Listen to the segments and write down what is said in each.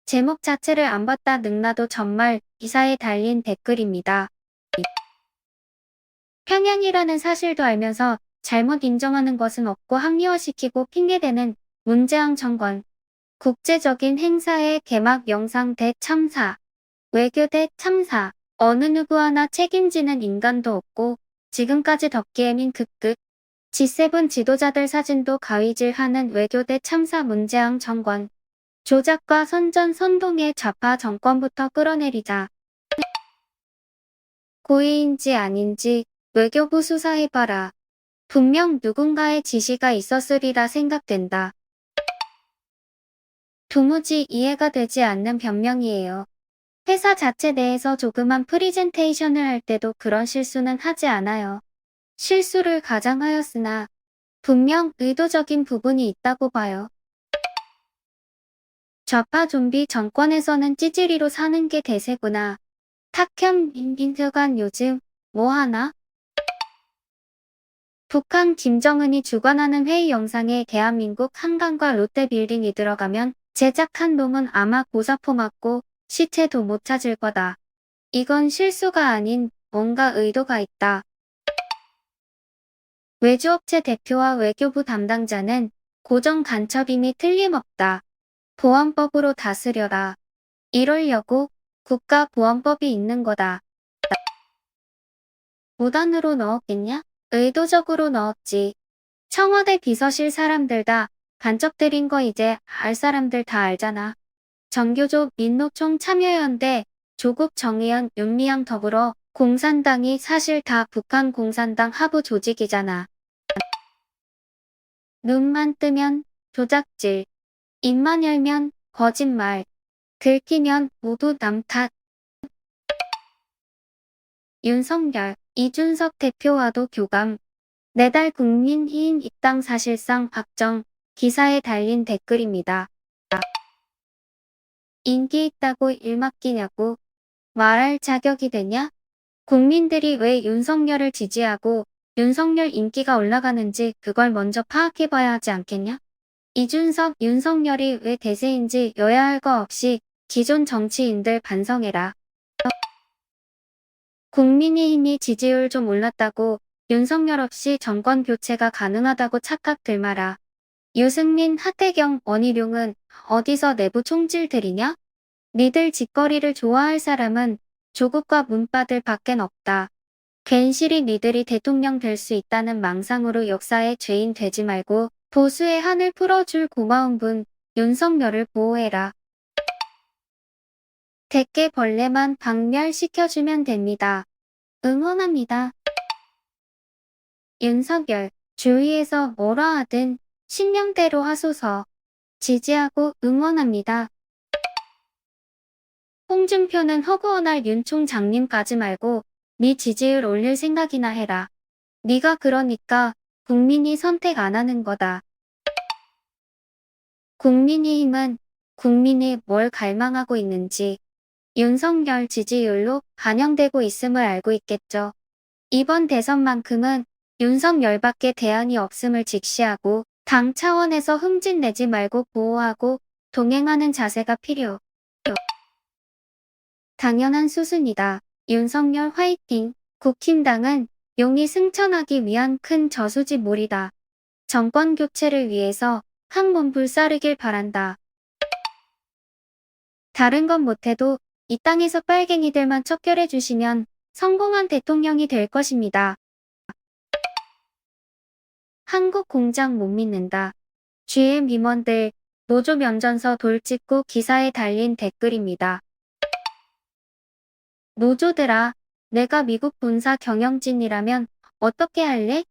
제목 자체를 안 봤다 능라도 정말 기사에 달린 댓글입니다. 평양이라는 사실도 알면서 잘못 인정하는 것은 없고 합리화시키고 핑계대는 문재앙 정권. 국제적인 행사의 개막 영상 대참사, 외교 대참사, 어느 누구 하나 책임지는 인간도 없고 지금까지 덮기에민 극극. G7 지도자들 사진도 가위질하는 외교 대참사 문재앙 정권. 조작과 선전선동의 좌파 정권부터 끌어내리자. 고의인지 아닌지 외교부 수사해봐라. 분명 누군가의 지시가 있었으리라 생각된다. 도무지 이해가 되지 않는 변명이에요. 회사 자체 내에서 조그만 프리젠테이션을 할 때도 그런 실수는 하지 않아요. 실수를 가장하였으나 분명 의도적인 부분이 있다고 봐요. 좌파 좀비 정권에서는 찌질이로 사는 게 대세구나. 탁현 민빈트관 요즘 뭐하나? 북한 김정은이 주관하는 회의 영상에 대한민국 한강과 롯데빌딩이 들어가면 제작한 놈은 아마 고사포 맞고 시체도 못 찾을 거다. 이건 실수가 아닌 뭔가 의도가 있다. 외주업체 대표와 외교부 담당자는 고정 간첩임이 틀림없다. 보안법으로 다스려라. 이러려고 국가보안법이 있는 거다. 무단으로 넣었겠냐? 의도적으로 넣었지. 청와대 비서실 사람들 다 간첩들인 거 이제 알 사람들 다 알잖아. 정교조 민노총 참여연대 조국 정의연 윤미향 더불어 공산당이 사실 다 북한 공산당 하부 조직이잖아. 눈만 뜨면 조작질, 입만 열면 거짓말, 들키면 모두 남 탓. 윤석열, 이준석 대표와도 교감. 내달 국민의힘 입당 사실상 확정. 기사에 달린 댓글입니다. 인기 있다고 일 맡기냐고 말할 자격이 되냐? 국민들이 왜 윤석열을 지지하고 윤석열 인기가 올라가는지 그걸 먼저 파악해봐야 하지 않겠냐? 이준석, 윤석열이 왜 대세인지 여야 할 거 없이 기존 정치인들 반성해라. 국민의힘이 지지율 좀 올랐다고 윤석열 없이 정권 교체가 가능하다고 착각들 마라. 유승민, 하태경, 원희룡은 어디서 내부 총질들이냐? 니들 짓거리를 좋아할 사람은 조국과 문바들 밖엔 없다. 괜시리 니들이 대통령 될 수 있다는 망상으로 역사의 죄인 되지 말고 보수의 한을 풀어줄 고마운 분 윤석열을 보호해라. 대개 벌레만 박멸시켜주면 됩니다. 응원합니다. 윤석열, 주위에서 뭐라 하든 신념대로 하소서. 지지하고 응원합니다. 홍준표는 허구헌할 윤 총장님까지 말고 네 지지율 올릴 생각이나 해라. 네가 그러니까 국민이 선택 안 하는 거다. 국민의힘은 국민이 뭘 갈망하고 있는지 윤석열 지지율로 반영되고 있음을 알고 있겠죠. 이번 대선만큼은 윤석열밖에 대안이 없음을 직시하고 당 차원에서 흠집내지 말고 보호하고 동행하는 자세가 필요. 당연한 수순이다. 윤석열 화이팅! 국힘당은 용이 승천하기 위한 큰 저수지몰이다. 정권 교체를 위해서 한 몸 불사르길 바란다. 다른 건 못해도 이 땅에서 빨갱이들만 척결해 주시면 성공한 대통령이 될 것입니다. 한국 공장 못 믿는다. GM 임원들 노조 면전서 돌직구 기사에 달린 댓글입니다. 노조들아, 내가 미국 본사 경영진이라면 어떻게 할래?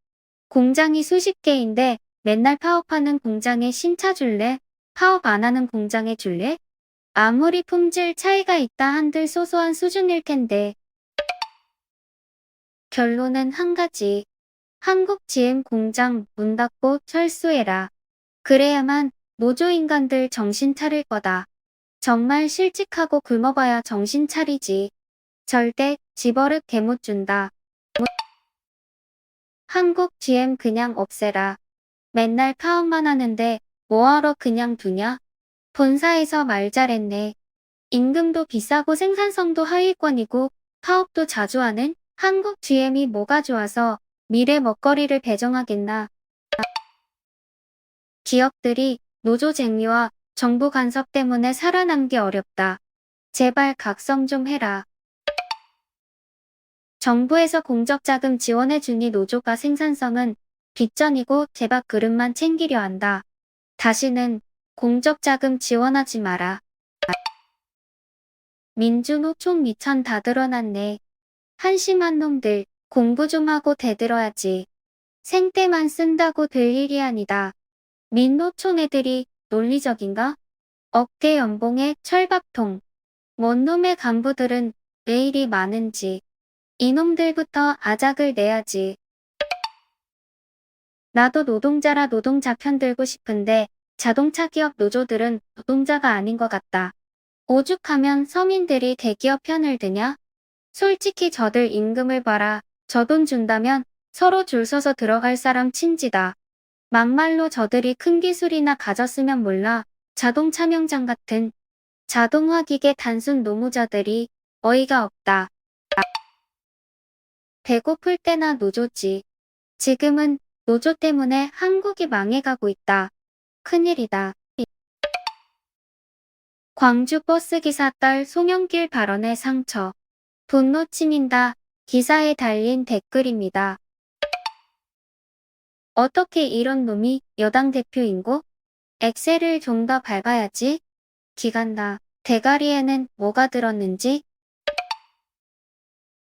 공장이 수십 개인데 맨날 파업하는 공장에 신차 줄래? 파업 안 하는 공장에 줄래? 아무리 품질 차이가 있다 한들 소소한 수준일 텐데. 결론은 한 가지. 한국 GM 공장 문 닫고 철수해라. 그래야만 노조인간들 정신 차릴 거다. 정말 실직하고 굶어봐야 정신 차리지. 절대 집어릇 개못 준다. 한국 GM 그냥 없애라. 맨날 파업만 하는데 뭐하러 그냥 두냐? 본사에서 말 잘했네. 임금도 비싸고 생산성도 하위권이고 파업도 자주 하는 한국 GM이 뭐가 좋아서 미래 먹거리를 배정하겠나. 기업들이 노조쟁의와 정부 간섭 때문에 살아남기 어렵다. 제발 각성 좀 해라. 정부에서 공적자금 지원해주니 노조가 생산성은 뒷전이고 제밥 그릇만 챙기려 한다. 다시는 공적자금 지원하지 마라. 민주노총 미천 다 드러났네. 한심한 놈들 공부 좀 하고 대들어야지. 생떼만 쓴다고 될 일이 아니다. 민노총 애들이 논리적인가? 억대 연봉에 철밥통. 뭔 놈의 간부들은 왜 일이 많은지. 이놈들부터 아작을 내야지. 나도 노동자라 노동자 편 들고 싶은데 자동차 기업 노조들은 노동자가 아닌 것 같다. 오죽하면 서민들이 대기업 편을 드냐? 솔직히 저들 임금을 봐라. 저 돈 준다면 서로 줄 서서 들어갈 사람 친지다. 막말로 저들이 큰 기술이나 가졌으면 몰라. 자동차 명장 같은 자동화 기계 단순 노무자들이 어이가 없다. 배고플 때나 노조지. 지금은 노조 때문에 한국이 망해가고 있다. 큰일이다. 광주 버스기사 딸 송영길 발언에 상처. 분노 치민다. 기사에 달린 댓글입니다. 어떻게 이런 놈이 여당 대표인고? 엑셀을 좀 더 밟아야지. 기간다. 대가리에는 뭐가 들었는지.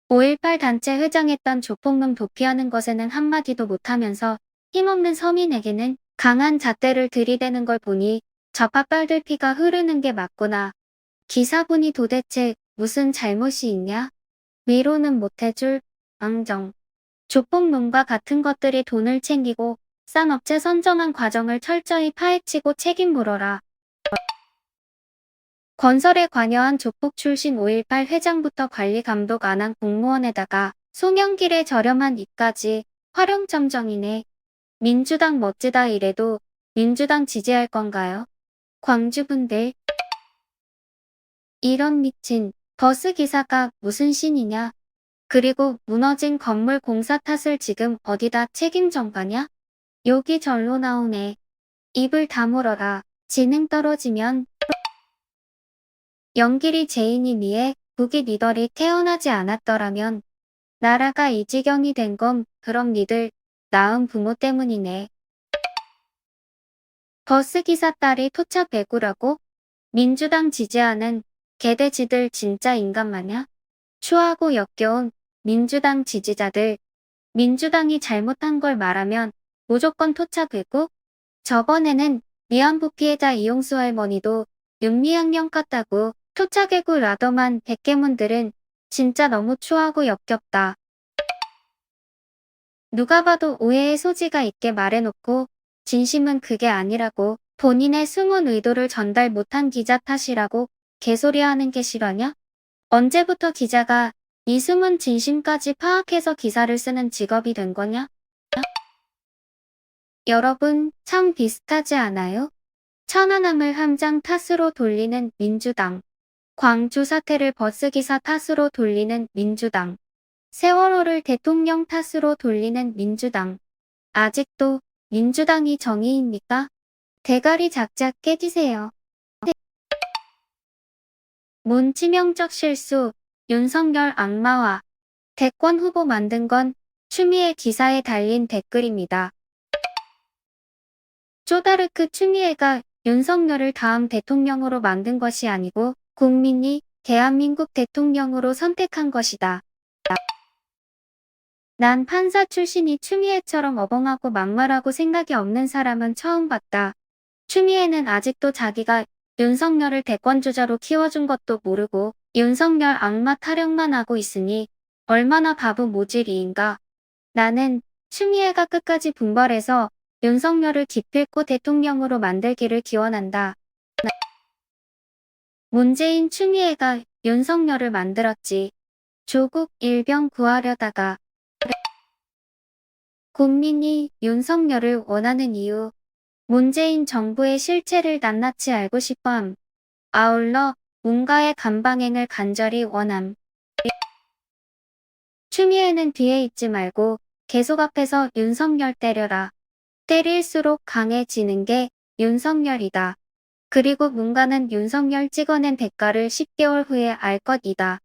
5.18 단체 회장했던 조폭놈 도피하는 것에는 한마디도 못하면서 힘없는 서민에게는 강한 잣대를 들이대는 걸 보니 좌파 빨들 피가 흐르는 게 맞구나. 기사분이 도대체 무슨 잘못이 있냐? 위로는 못해줄 앙정. 조폭놈과 같은 것들이 돈을 챙기고 싼 업체 선정한 과정을 철저히 파헤치고 책임 물어라. 건설에 관여한 조폭 출신 5.18 회장부터 관리 감독 안 한 공무원에다가 송영길의 저렴한 입까지 활용점정이네. 민주당 멋지다 이래도 민주당 지지할 건가요? 광주분들. 이런 미친 버스 기사가 무슨 신이냐? 그리고 무너진 건물 공사 탓을 지금 어디다 책임전가냐? 욕이 절로 나오네. 입을 다물어라. 지능 떨어지면. 영길이 죄인이 니에 국이 니들이 태어나지 않았더라면 나라가 이 지경이 된 건 그럼 니들 낳은 부모 때문이네. 버스기사 딸이 토착 배구라고? 민주당 지지하는 개돼지들 진짜 인간 마냐? 추하고 역겨운 민주당 지지자들. 민주당이 잘못한 걸 말하면 무조건 토착 배구? 저번에는 위안부 피해자 이용수 할머니도 윤미향령 같다고 토착외구 라더만 백개문들은 진짜 너무 추하고 역겹다. 누가 봐도 오해의 소지가 있게 말해놓고 진심은 그게 아니라고 본인의 숨은 의도를 전달 못한 기자 탓이라고 개소리하는 게 싫어냐? 언제부터 기자가 이 숨은 진심까지 파악해서 기사를 쓰는 직업이 된 거냐? 여러분 참 비슷하지 않아요? 천안함을 함장 탓으로 돌리는 민주당. 광주 사태를 버스기사 탓으로 돌리는 민주당. 세월호를 대통령 탓으로 돌리는 민주당. 아직도 민주당이 정의입니까? 대가리 작작 깨지세요. 문 치명적 실수, 윤석열 악마화. 대권 후보 만든 건 추미애 기사에 달린 댓글입니다. 쪼다르크 추미애가 윤석열을 다음 대통령으로 만든 것이 아니고 국민이 대한민국 대통령으로 선택한 것이다. 난 판사 출신이 추미애처럼 어벙하고 막말하고 생각이 없는 사람은 처음 봤다. 추미애는 아직도 자기가 윤석열을 대권주자로 키워준 것도 모르고 윤석열 악마 타령만 하고 있으니 얼마나 바보 모질이인가. 나는 추미애가 끝까지 분발해서 윤석열을 기필코 대통령으로 만들기를 기원한다. 문재인 추미애가 윤석열을 만들었지. 조국 일병 구하려다가. 국민이 윤석열을 원하는 이유. 문재인 정부의 실체를 낱낱이 알고 싶어함. 아울러 문가의 간방행을 간절히 원함. 추미애는 뒤에 있지 말고 계속 앞에서 윤석열 때려라. 때릴수록 강해지는 게 윤석열이다. 그리고 문가는 윤석열 찍어낸 대가를 10개월 후에 알 것이다.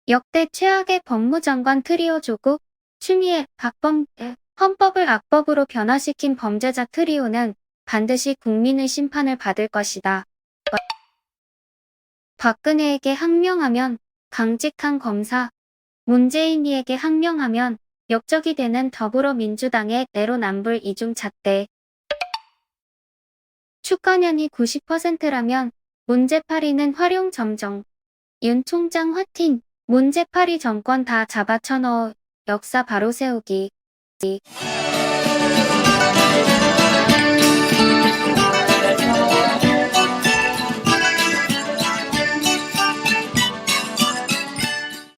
역대 최악의 법무장관 트리오 조국, 추미애, 박범계, 헌법을 악법으로 변화시킨 범죄자 트리오는 반드시 국민의 심판을 받을 것이다. 박근혜에게 항명하면 강직한 검사, 문재인이에게 항명하면 역적이 되는 더불어민주당의 내로남불 이중잣대. 추가년이 90%라면 문재파리는 활용점정. 윤 총장 화팅, 문재파리 정권 다 잡아쳐넣어 역사 바로 세우기.